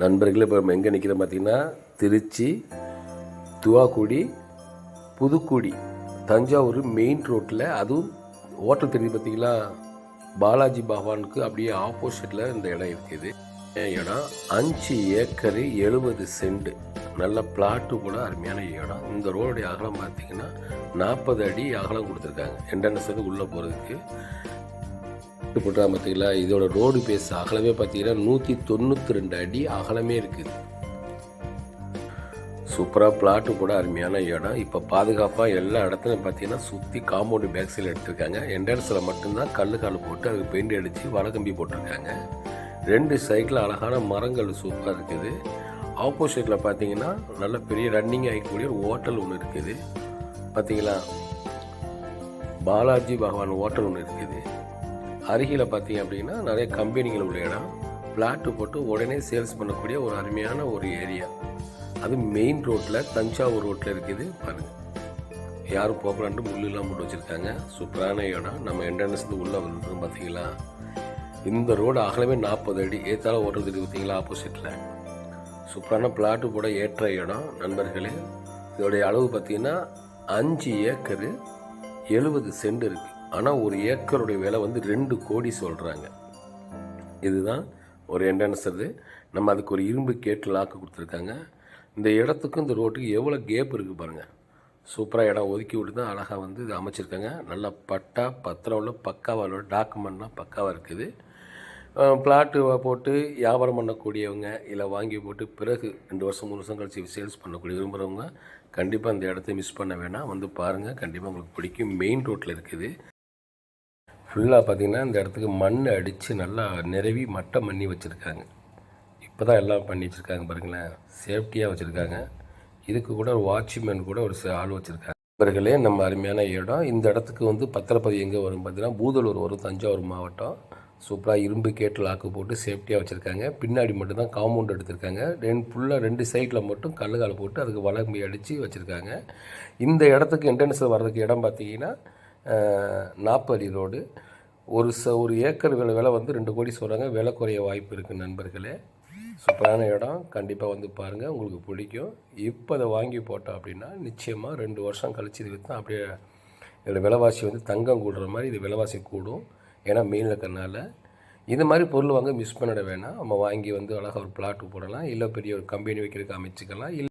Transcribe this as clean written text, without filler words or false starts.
நண்பர்களே, இப்போ நம்ம எங்கே நிற்கிறோம் பார்த்தீங்கன்னா, திருச்சி துவாக்குடி புதுக்குடி தஞ்சாவூர் மெயின் ரோட்டில், அதுவும் ஹோட்டல் தெரியுது பார்த்தீங்களா, பாலாஜி பகவானுக்கு அப்படியே ஆப்போசிட்டில் இந்த இடம் இருக்குது. இடம் 5 ஏக்கரு 70 சென்ட், நல்ல பிளாட்டு கூட, அருமையான இடம். இந்த ரோடுடைய அகலம் பார்த்தீங்கன்னா 40 அடி அகலம் கொடுத்துருக்காங்க. என்ட்ரன்ஸ் வந்து உள்ளே போகிறதுக்கு போட்டால் பார்த்தீங்களா, இதோட ரோடு பேஸ் அகலமே பார்த்தீங்கன்னா 192 அடி அகலமே இருக்குது. சூப்பராக பிளாட்டு கூட, அருமையான இடம். இப்போ பாதுகாப்பாக எல்லா இடத்துலையும் பார்த்தீங்கன்னா சுற்றி காம்பவுண்டு பேக் சைடில் எடுத்திருக்காங்க. என்ட்ரன்ஸில் மட்டும்தான் கல் போட்டு அதுக்கு பெயிண்ட் அடித்து வலைக்கம்பி போட்டிருக்காங்க. 2 சைடில் அழகான மரங்கள் சூப்பராக இருக்குது. ஆப்போசிட்டில் பார்த்தீங்கன்னா நல்ல பெரிய ரன்னிங் ஆகக்கூடிய ஒரு ஹோட்டல் ஒன்று இருக்குது. பார்த்தீங்களா, பாலாஜி பகவான் ஹோட்டல் ஒன்று இருக்குது. அருகில் பார்த்தீங்க அப்படின்னா நிறைய கம்பெனிகள் உள்ள இடம். பிளாட்டு போட்டு உடனே சேல்ஸ் பண்ணக்கூடிய ஒரு அருமையான ஒரு ஏரியா. அது மெயின் ரோட்டில், தஞ்சாவூர் ரோட்டில் இருக்குது. பாருங்கள், யாரும் போகலான்ட்டு முள்ளெல்லாம் போட்டு வச்சுருக்காங்க. சூப்பரான இடம். நம்ம என்ட்ரன்ஸ் உள்ளே வந்துடும் பார்த்தீங்களா. இந்த ரோடு அகலமே 40 அடி, ஏற்றாலும் ஓட்டுறதுக்கு பார்த்தீங்களா ஆப்போசிட்டில். சூப்பரான பிளாட்டு கூட ஏற்ற இடம் நண்பர்களே. இதோடைய அளவு பார்த்தீங்கன்னா 5 ஏக்கரு 70 சென்ட் இருக்குது. ஆனால் ஒரு ஏக்கருடைய விலை வந்து 2 கோடி சொல்கிறாங்க. இதுதான் ஒரு என்ட்ரன்ஸ். அது நம்ம அதுக்கு ஒரு இரும்பு கேட்டு லாக்கு கொடுத்துருக்காங்க. இந்த இடத்துக்கும் இந்த ரோட்டுக்கு எவ்வளோ கேப் இருக்குது பாருங்கள். சூப்பராக இடம் ஒதுக்கி விட்டு தான் அழகாக வந்து இது அமைச்சிருக்காங்க. நல்லா பட்டா பத்திரம் உள்ள பக்காவாக உள்ள டாக்குமெண்ட்லாம் பக்காவாக இருக்குது. பிளாட்டு போட்டு வியாபாரம் பண்ணக்கூடியவங்க, இல்லை வாங்கி போட்டு பிறகு 2 வருஷம் 3 வருஷம் கழிச்சு சேல்ஸ் பண்ணக்கூடிய விரும்புகிறவங்க கண்டிப்பாக அந்த இடத்த மிஸ் பண்ண வேணாம். வந்து பாருங்கள், கண்டிப்பாக உங்களுக்கு பிடிக்கும். மெயின் ரோட்டில் இருக்குது. ஃபுல்லாக பார்த்திங்கன்னா இந்த இடத்துக்கு மண் அடித்து நல்லா நிறவி மட்டை பண்ணி வச்சுருக்காங்க. இப்போ தான் எல்லாம் பண்ணி வச்சுருக்காங்க பாருங்களேன். சேஃப்டியாக வச்சுருக்காங்க. இதுக்கு கூட ஒரு வாட்ச்மேன் கூட ஒரு ஆள் வச்சுருக்காங்க. இவர்களே நம்ம அருமையான இடம். இந்த இடத்துக்கு வந்து பத்திரப்பதிவு எங்கே வரும் பார்த்தீங்கன்னா, பூதலூர் வரும், தஞ்சாவூர் மாவட்டம். சூப்பராக இரும்பு கேட்டு லாக்கு போட்டு சேஃப்டியாக வச்சுருக்காங்க. பின்னாடி மட்டும்தான் காம்பவுண்ட் எடுத்திருக்காங்க. ஃபுல்லாக 2 சைடில் மட்டும் கல்லுகால் போட்டு அதுக்கு வலைக்கம்பி அடித்து வச்சுருக்காங்க. இந்த இடத்துக்கு என்ட்ரன்ஸில் வர்றதுக்கு இடம் பார்த்தீங்கன்னா 40 அடி ரோடு. ஒரு ஏக்கர் விலை வந்து 2 கோடி சொல்கிறாங்க. விலை குறைய வாய்ப்பு இருக்குது நண்பர்களே. சூப்பரான இடம். கண்டிப்பாக வந்து பாருங்கள், உங்களுக்கு பிடிக்கும். இப்போ அதை வாங்கி போட்டோம் அப்படின்னா நிச்சயமாக 2 வருஷம் கழிச்சு இது விற்றா அப்படியே இதில் விலைவாசி வந்து தங்கம் கூடுற மாதிரி இது விலைவாசி கூடும். ஏன்னா மெயினில் இருக்கிறனால இது மாதிரி பொருள் வாங்க மிஸ் பண்ணிட வேணாம். நம்ம வாங்கி வந்து அழகாக ஒரு பிளாட்டு போடலாம், இல்லை பெரிய ஒரு கம்பெனி வைக்கிறதுக்கு அமைச்சிக்கலாம். இல்லை